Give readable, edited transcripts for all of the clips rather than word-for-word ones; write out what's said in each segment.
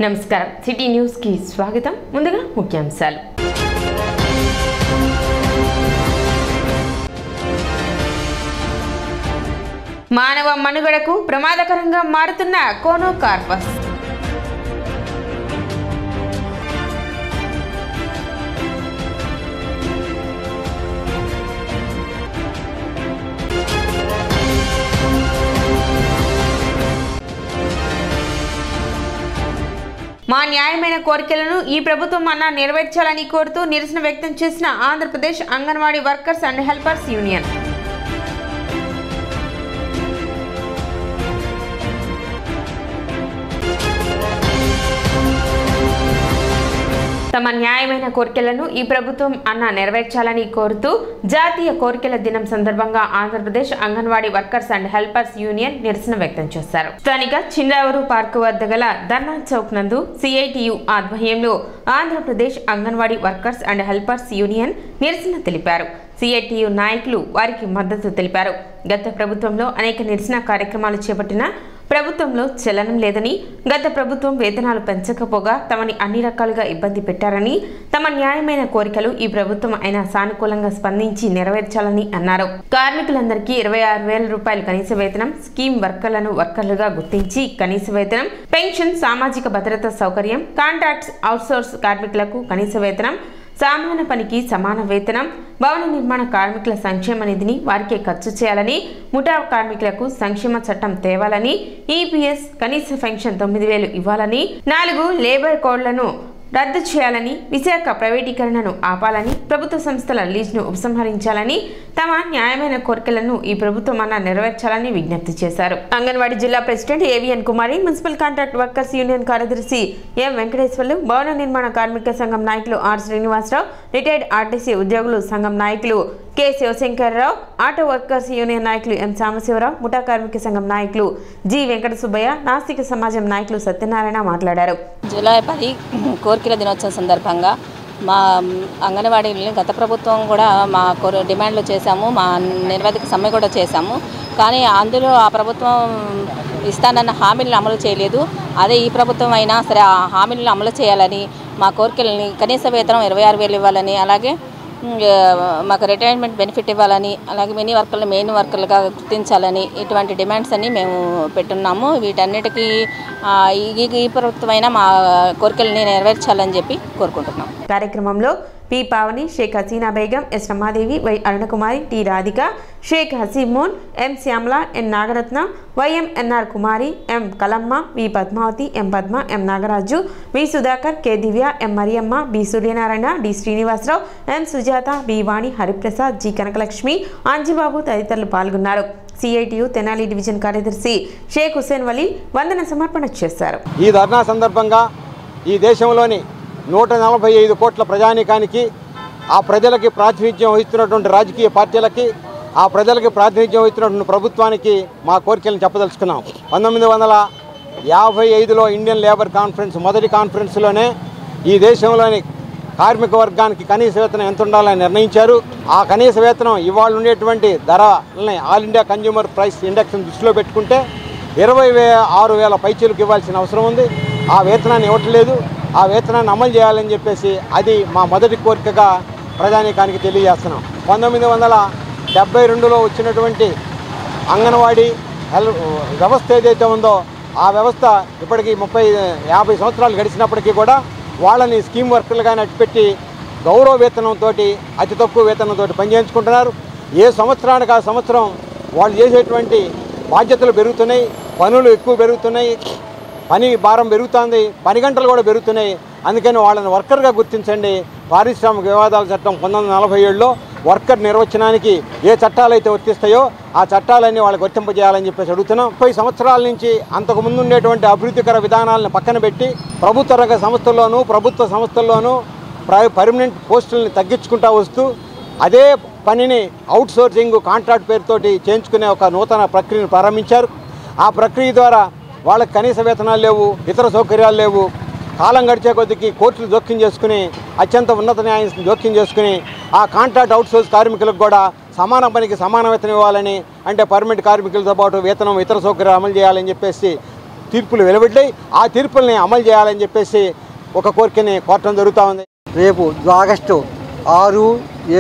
నమస్కారం city news కి స్వాగతం. ముందుగా ముఖ్యాంశాలు. మానవ మనుగడకు ప్రమాదకరంగా మారుతున్న కోనోకార్పస్. మా న్యాయమైన కోరికలను ఈ ప్రభుత్వం అన్నా నెరవేర్చాలని కోరుతూ నిరసన వ్యక్తం చేసిన Andhra Pradesh anganwadi workers and helpers union. తమ న్యాయమైన కోరికలను ఈ ప్రభుత్వం అన్న నెరవేర్చాలని కోరుతూ జాతీయ కోరికల దినం సందర్భంగా Andhra Pradesh anganwadi workers and helpers union నిరసన వ్యక్తం చేశారు. స్థానిక చిన్నవరు పార్కు వద్ద గల ధర్నా చౌక్ నందు సిఐటియు ఆధ్వర్యంలో Andhra Pradesh anganwadi workers and helpers union నిరసన తెలిపారు. సిఐటియు నాయకులు వారికి మద్దతు తెలిపారు. గత ప్రభుత్వంలో అనేక నిరసన కార్యక్రమాలు చేపట్టిన ప్రభుత్వంలో చలనం లేదని, గత ప్రభుత్వం వేతనాలు పెంచకపోగా తమని అన్ని రకాలుగా ఇబ్బంది పెట్టారని, తమ న్యాయమైన కోరికలు ఈ ప్రభుత్వం అయినా సానుకూలంగా స్పందించి నెరవేర్చాలని అన్నారు. కార్మికులందరికీ 26,000 రూపాయలు కనీస వేతనం, స్కీమ్ వర్కర్లను వర్కర్లుగా గుర్తించి కనీస వేతనం, పెన్షన్, సామాజిక భద్రత సౌకర్యం, కాంట్రాక్ట్స్ అవుట్సోర్స్ కార్మికులకు కనీస వేతనం, సామాన పనికి సమాన వేతనం, భవన నిర్మాణ కార్మికుల సంక్షేమ నిధిని వారికే ఖర్చు చేయాలని, ముఠా కార్మికులకు సంక్షేమ చట్టం తేవాలని, ఈపీఎస్ కనీస పెన్షన్ 9,000 ఇవ్వాలని, 4 లేబర్ కోడ్లను రద్దు చేయాలని, విశాఖ ప్రైవేటీకరణను ఆపాలని, ప్రభుత్వ సంస్థల లీజ్ను ఉపసంహరించాలని, తమ న్యాయమైన కోరికలను ఈ ప్రభుత్వం అన్న నెరవేర్చాలని విజ్ఞప్తి చేశారు. అంగన్వాడీ జిల్లా ప్రెసిడెంట్ ఏవిఎన్ కుమారి, మున్సిపల్ కాంట్రాక్ట్ వర్కర్స్ యూనియన్ కార్యదర్శి ఎం వెంకటేశ్వర్లు, భవన నిర్మాణ కార్మిక సంఘం నాయకులు ఆర్ శ్రీనివాసరావు, రిటైర్డ్ ఆర్టీసీ ఉద్యోగులు సంఘం నాయకులు K Shivashankar Rao, auto workers union నాయకులు ఎం సాంబశివరావు, ముఠా కార్మిక సంఘం నాయకులు జి వెంకట సుబ్బయ్య, నాస్తిక సమాజం నాయకులు సత్యనారాయణ మాట్లాడారు. జూలై 10 కోరికల దినోత్సవం సందర్భంగా మా అంగన్వాడీలని గత ప్రభుత్వం కూడా మా డిమాండ్లు చేశాము, మా నిరవధిక సమ్మె కూడా చేశాము. కానీ అందులో ఆ ప్రభుత్వం ఇస్తానన్న హామీలను అమలు చేయలేదు. అదే ఈ ప్రభుత్వం అయినా సరే ఆ హామీలను అమలు చేయాలని, మా కోరికలని కనీస వేతనం 26,000 ఇవ్వాలని, అలాగే మాకు రిటైర్మెంట్ బెనిఫిట్ ఇవ్వాలని, అలాగే మినీ వర్కర్లు మెయిన్ వర్కర్లుగా గుర్తించాలని, ఇటువంటి డిమాండ్స్ అన్ని మేము పెట్టున్నాము. వీటన్నిటికీ ఈ ప్రభుత్వమైన మా కోరికలని నెరవేర్చాలని చెప్పి కోరుకుంటున్నాం. కార్యక్రమంలో P Pavani, Shaik Haseena Begum, S Ramadevi, Y Arunakumari, T Radhika, Shaik Hasimon, M Shyamala, N Nagaratna, YMNR Kumari, M Kalamma, V Padmavathi, M Padma, M Nagaraju, V Sudhakar, K Divya, M Mariyamma, B Suryanarayana, D Srinivasarao, M Sujatha, B Vani, Hariprasad, G Kanakalakshmi, Anjibabu తదితరులు పాల్గొన్నారు. సిఐటియు తెనాలి డివిజన్ కార్యదర్శి షేక్ హుసేన్ వలీ వందన సమర్పణ చేశారు. ఈ ధర్నా సందర్భంగా ఈ దేశంలోని 145 కోట్ల ప్రజానీకానికి, ఆ ప్రజలకి ప్రాతినిధ్యం వహిస్తున్నటువంటి రాజకీయ పార్టీలకి, ఆ ప్రజలకి ప్రాతినిధ్యం వహిస్తున్నటువంటి ప్రభుత్వానికి మా కోరికలను చెప్పదలుచుకున్నాం. 1955లో ఇండియన్ లేబర్ కాన్ఫరెన్స్ మొదటి కాన్ఫరెన్స్లోనే ఈ దేశంలోని కార్మిక వర్గానికి కనీస వేతనం ఎంత ఉండాలని నిర్ణయించారు. ఆ కనీస వేతనం ఇవాళ ఉండేటువంటి ధరలని ఆల్ ఇండియా కన్జ్యూమర్ ప్రైస్ ఇండెక్స్ని దృష్టిలో పెట్టుకుంటే 26,000 పైచీలకు ఇవ్వాల్సిన అవసరం ఉంది. ఆ వేతనాన్ని ఇవ్వట్లేదు. ఆ వేతనాన్ని అమలు చేయాలని చెప్పేసి అది మా మొదటి కోరికగా ప్రజానీకానికి తెలియజేస్తున్నాం. 1972లో వచ్చినటువంటి అంగన్వాడీ వ్యవస్థ ఏదైతే ఉందో ఆ వ్యవస్థ ఇప్పటికీ 50 సంవత్సరాలు గడిచినప్పటికీ కూడా వాళ్ళని స్కీమ్ వర్కర్లుగానే అట్టుపెట్టి గౌరవ వేతనంతో, అతి తక్కువ వేతనంతో పనిచేయించుకుంటున్నారు. ఏ సంవత్సరానికి ఆ సంవత్సరం వాళ్ళు చేసేటువంటి బాధ్యతలు పెరుగుతున్నాయి, పనులు ఎక్కువ పెరుగుతున్నాయి, పని భారం పెరుగుతుంది, పని గంటలు కూడా పెరుగుతున్నాయి. అందుకని వాళ్ళని వర్కర్గా గుర్తించండి. పారిశ్రామిక వివాదాల చట్టం 1947లో వర్కర్ నిర్వచనానికి ఏ చట్టాలు అయితే వర్తిస్తాయో ఆ చట్టాలన్నీ వాళ్ళకి వర్తింపజేయాలని చెప్పేసి అడుగుతున్నాం. 30 సంవత్సరాల నుంచి అంతకుముందు ఉండేటువంటి అభివృద్ధికర విధానాలను పక్కన పెట్టి ప్రభుత్వ రంగ సంస్థల్లోనూ ప్రభుత్వ సంస్థల్లోనూ పర్మనెంట్ పోస్టుల్ని తగ్గించుకుంటూ వస్తూ అదే పనిని అవుట్సోర్సింగ్ కాంట్రాక్ట్ పేరుతోటి చేయించుకునే ఒక నూతన ప్రక్రియను ప్రారంభించారు. ఆ ప్రక్రియ ద్వారా వాళ్ళకి కనీస వేతనాలు లేవు, ఇతర సౌకర్యాలు లేవు. కాలం గడిచే కొద్దికి కోర్టులు జోక్యం చేసుకుని, అత్యంత ఉన్నత న్యాయం జోక్యం చేసుకుని ఆ కాంట్రాక్ట్ అవుట్సోర్స్ కార్మికులకు కూడా సమాన పనికి సమాన వేతనం ఇవ్వాలని, అంటే పర్మనెంట్ కార్మికులతో పాటు వేతనం, ఇతర సౌకర్యాలు అమలు చేయాలని చెప్పేసి తీర్పులు వెలువడ్డాయి. ఆ తీర్పుల్ని అమలు చేయాలని చెప్పేసి ఒక కోరికని కోరటం జరుగుతూ ఉంది. రేపు ఆగస్టు 6,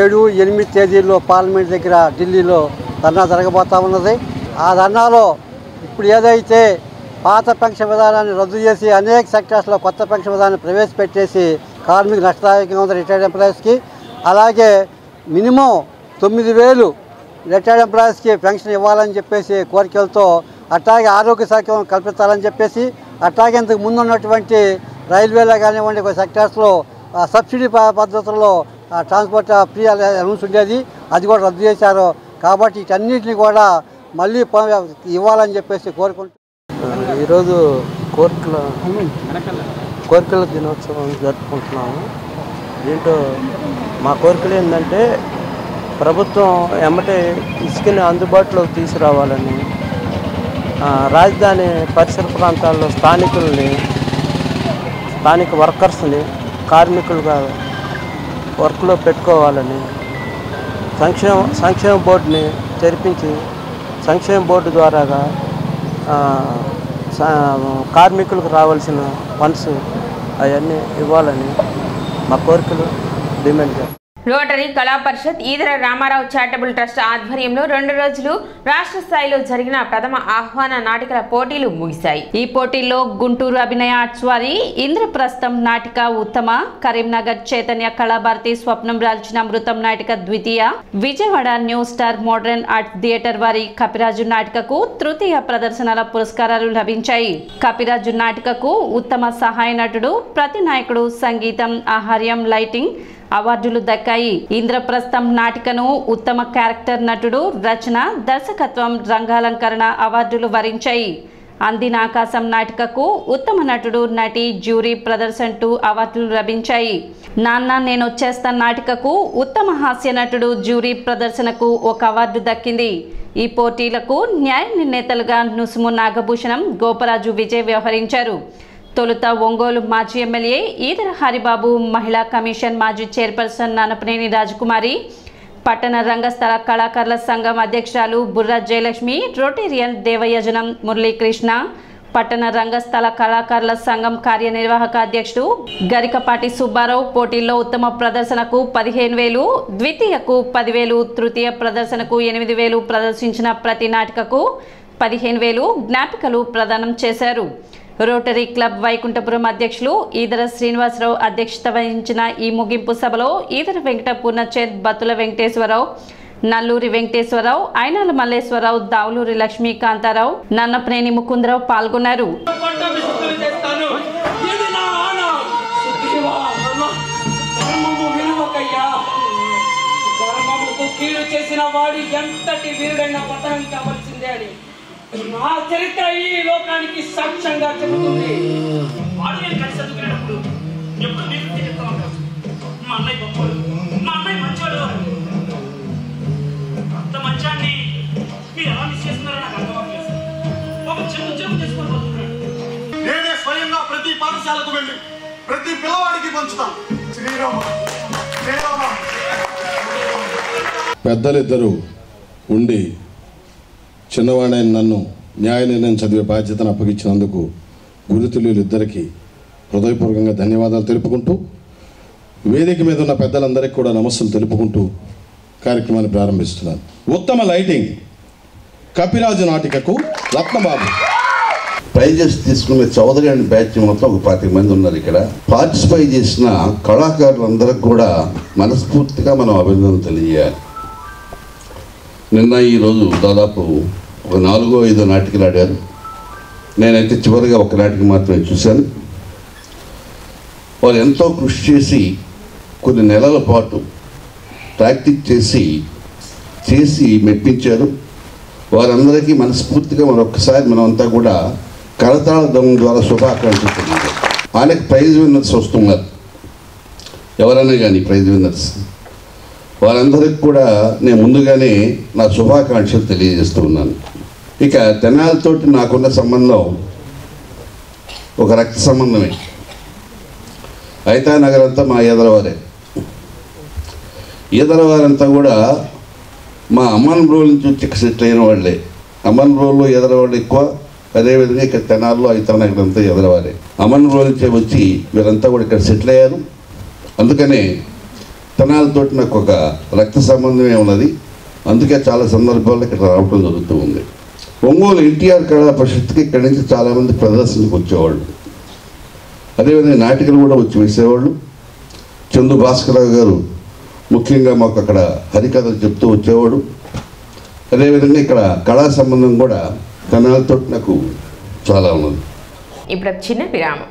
7, 8 తేదీల్లో పార్లమెంట్ దగ్గర ఢిల్లీలో ధర్నా జరగబోతూ ఉన్నది. ఆ ధర్నాలో ఇప్పుడు ఏదైతే పాత పెన్షన్ విధానాన్ని రద్దు చేసి అనేక సెక్టర్స్లో కొత్త పెన్షన్ విధానాన్ని ప్రవేశపెట్టేసి కార్మిక నష్టదాయకంగా ఉంది రిటైర్డ్ ఎంప్లాయీస్కి. అలాగే మినిమం 9,000 రిటైర్డ్ ఎంప్లాయీస్కి పెన్షన్ ఇవ్వాలని చెప్పేసి కోరికలతో, అట్లాగే ఆరోగ్య సౌకర్యం కల్పించాలని చెప్పేసి, అట్లాగే ఇంతకు ముందు ఉన్నటువంటి రైల్వేలో కానివ్వండి కొన్ని సెక్టర్స్లో సబ్సిడీ పద్ధతుల్లో ట్రాన్స్పోర్ట్ ఫ్రీ అనౌన్స్ ఉండేది, అది కూడా రద్దు చేశారు. కాబట్టి వీటన్నిటిని కూడా మళ్ళీ ఇవ్వాలని చెప్పేసి కోరుకుంటున్నాం. ఈరోజు కోరికల దినోత్సవం జరుపుకుంటున్నాము. దీంట్లో మా కోరికలు ఏంటంటే ప్రభుత్వం ఎమ్మటే ఇసుకని అందుబాటులోకి తీసుకురావాలని, రాజధాని పరిసర ప్రాంతాల్లో స్థానిక వర్కర్స్ని కార్మికులుగా వర్క్లో పెట్టుకోవాలని, సంక్షేమ బోర్డుని తెరిపించి సంక్షేమ బోర్డు ద్వారాగా కార్మికులకు రావాల్సిన ఫండ్స్ అవన్నీ ఇవ్వాలని మా కోరికలు డిమాండ్ చేస్తాం. రోటరీ కళా పరిషత్ ఈదర రామారావు చారిటబుల్ ట్రస్ట్ ఆధ్వర్యంలో 2 రోజులు రాష్ట్ర స్థాయిలో జరిగిన ప్రథమ ఆహ్వాన నాటికల పోటీలు ముగిశాయి. ఈ పోటీల్లో గుంటూరు అభినయ ఆర్ట్స్ వారి ఇంద్రప్రస్థం నాటిక ఉత్తమ, కరీంనగర్ చైతన్య కళాభారతి స్వప్నం రాల్చిన అమృతం నాటిక ద్వితీయ, Vijayawada new star modern art theatre వారి కపిరాజు నాటికకు తృతీయ ప్రదర్శనల పురస్కారాలు లభించాయి. కపిరాజు నాటికకు ఉత్తమ సహాయ నటుడు, ప్రతినాయకుడు, సంగీతం, ఆహార్యం, లైటింగ్ అవార్డులు దక్కాయి. ఇంద్రప్రస్థం నాటికను ఉత్తమ క్యారెక్టర్ నటుడు, రచన, దర్శకత్వం, రంగాలంకరణ అవార్డులు వరించాయి. అందిన ఆకాశం నాటికకు ఉత్తమ నటుడు, నటి, జ్యూరీ ప్రదర్శన 2 అవార్డులు లభించాయి. నాన్న నేనొచ్చేస్తా నాటికకు ఉత్తమ హాస్య నటుడు, జ్యూరీ ప్రదర్శనకు 1 అవార్డు దక్కింది. ఈ పోటీలకు న్యాయ నిర్ణేతలుగా నుసుము నాగభూషణం, గోపరాజు విజయ్ వ్యవహరించారు. తొలుత ఒంగోలు మాజీ ఎమ్మెల్యే ఈదర హరిబాబు, మహిళా కమిషన్ మాజీ చైర్పర్సన్ నానపనేని రాజకుమారి, పట్టణ రంగస్థల కళాకారుల సంఘం అధ్యక్షురాలు బుర్రా జయలక్ష్మి, రొటేరియన్ దేవయజనం మురళీకృష్ణ, పట్టణ రంగస్థల కళాకారుల సంఘం కార్యనిర్వాహక అధ్యక్షుడు గరికపాటి సుబ్బారావు పోటీల్లో ఉత్తమ ప్రదర్శనకు 15,000, ద్వితీయకు 10,000, తృతీయ ప్రదర్శనకు 8,000 ప్రదర్శించిన ప్రతి నాటికకు 15,000 జ్ఞాపికలు ప్రదానం చేశారు. రోటరీ క్లబ్ వైకుంఠపురం అధ్యక్షులు ఈదర శ్రీనివాసరావు అధ్యక్షత వహించిన ఈ ముగింపు సభలో ఈదర వెంకట పూర్ణచంద్, బత్తుల వెంకటేశ్వరరావు, నల్లూరి వెంకటేశ్వరరావు, ఐనాల మల్లేశ్వరరావు, దావులూరి లక్ష్మీకాంతారావు, నన్నపనేని ముకుందరావు పాల్గొన్నారు. నా చరిత్ర ఈ లోకానికి సాక్ష్యంగా చెబుతుంది. వాడు నేను కలిసి చదువుకునేటప్పుడు ఎప్పుడు మీరు చెప్తా ఉంటాను, మా అన్నయ్య గొప్పవాడు, మా అన్నయ్య మంచివాడు. అంత మంచాన్ని మీరు ఎలా మిస్ చేస్తున్నారో నాకు అర్థం అవ్వలేదు. ఒక చిన్న ఉద్యోగం చేసుకొని చదువుకున్నాడు. నేనే స్వయంగా ప్రతి పాఠశాలకు వెళ్ళి ప్రతి పిల్లవాడికి పంచుతాను. శ్రీరామ శ్రీరామ. పెద్దలిద్దరూ ఉండి చిన్నవాడైన నన్ను న్యాయ నిర్ణయం చదివే బాధ్యతను అప్పగించినందుకు గురుతులీలిద్దరికీ హృదయపూర్వకంగా ధన్యవాదాలు తెలుపుకుంటూ, వేదిక మీద ఉన్న పెద్దలందరికీ కూడా నమస్సులు తెలుపుకుంటూ కార్యక్రమాన్ని ప్రారంభిస్తున్నాను. ఉత్తమ లైటింగ్ కపిరాజు నాటికకు రత్నబాబు. ప్రైజెస్ తీసుకునే చౌదరి అండ్ బ్యాచ్ మొత్తం ఒక 20 మంది ఉన్నారు. ఇక్కడ పార్టిసిపై చేసిన కళాకారులందరికీ కూడా మనస్ఫూర్తిగా మనం అభినందనలు తెలియజేయాలి. నిన్న ఈరోజు దాదాపు ఒక 4-5 నాటికలు ఆడారు. నేనైతే చివరిగా ఒక నాటిక మాత్రమే చూశాను. వారు ఎంతో కృషి చేసి కొన్ని నెలల పాటు ప్రాక్టీస్ చేసి మెప్పించారు. వారందరికీ మనస్ఫూర్తిగా మరొకసారి మనమంతా కూడా కరతాళ ధ్వనం ద్వారా శుభాకాంక్షలు తెలియజేయాలి. వాళ్ళకి ప్రైజ్ విన్నర్స్ వస్తున్నారు, ఎవరైనా కానీ ప్రైజ్ విన్నర్స్, వారందరికి కూడా నేను ముందుగానే నా శుభాకాంక్షలు తెలియజేస్తూ ఉన్నాను. ఇక తెనాలితోటి నాకున్న సంబంధం ఒక రక్త సంబంధమే. ఐతానగర్ అంతా మా ఈదరవారే. ఈదరవారంతా కూడా మా అమ్మన్ బ్రోల్ నుంచి వచ్చి సెటిల్ అయిన వాళ్ళే. అమ్మన్ బ్రోల్లో ఈదరవాళ్ళు ఎక్కువ, అదేవిధంగా ఇక్కడ తెనాల్లో ఇతర ఇక్కడంతా ఎదరవారే అమన్ రోజు వచ్చి వీరంతా కూడా ఇక్కడ సెటిల్ అయ్యారు. అందుకనే తెనాలతో నాకు ఒక రక్త సంబంధమే ఉన్నది. అందుకే చాలా సందర్భాల్లో ఇక్కడ రావడం జరుగుతూ ఉంది. ఒంగోలు ఎన్టీఆర్ కళా పరిషత్కి ఇక్కడి నుంచి చాలామంది ప్రదర్శనకు వచ్చేవాళ్ళు. అదేవిధంగా నాటికలు కూడా వచ్చి వేసేవాళ్ళు. చందు భాస్కరరావు గారు ముఖ్యంగా మాకు అక్కడ హరికథలు చెప్తూ వచ్చేవాడు. అదేవిధంగా ఇక్కడ కళా సంబంధం కూడా తెనాలతో నాకు చాలా ఉన్నది. ఇప్పుడు చిన్న విరామం.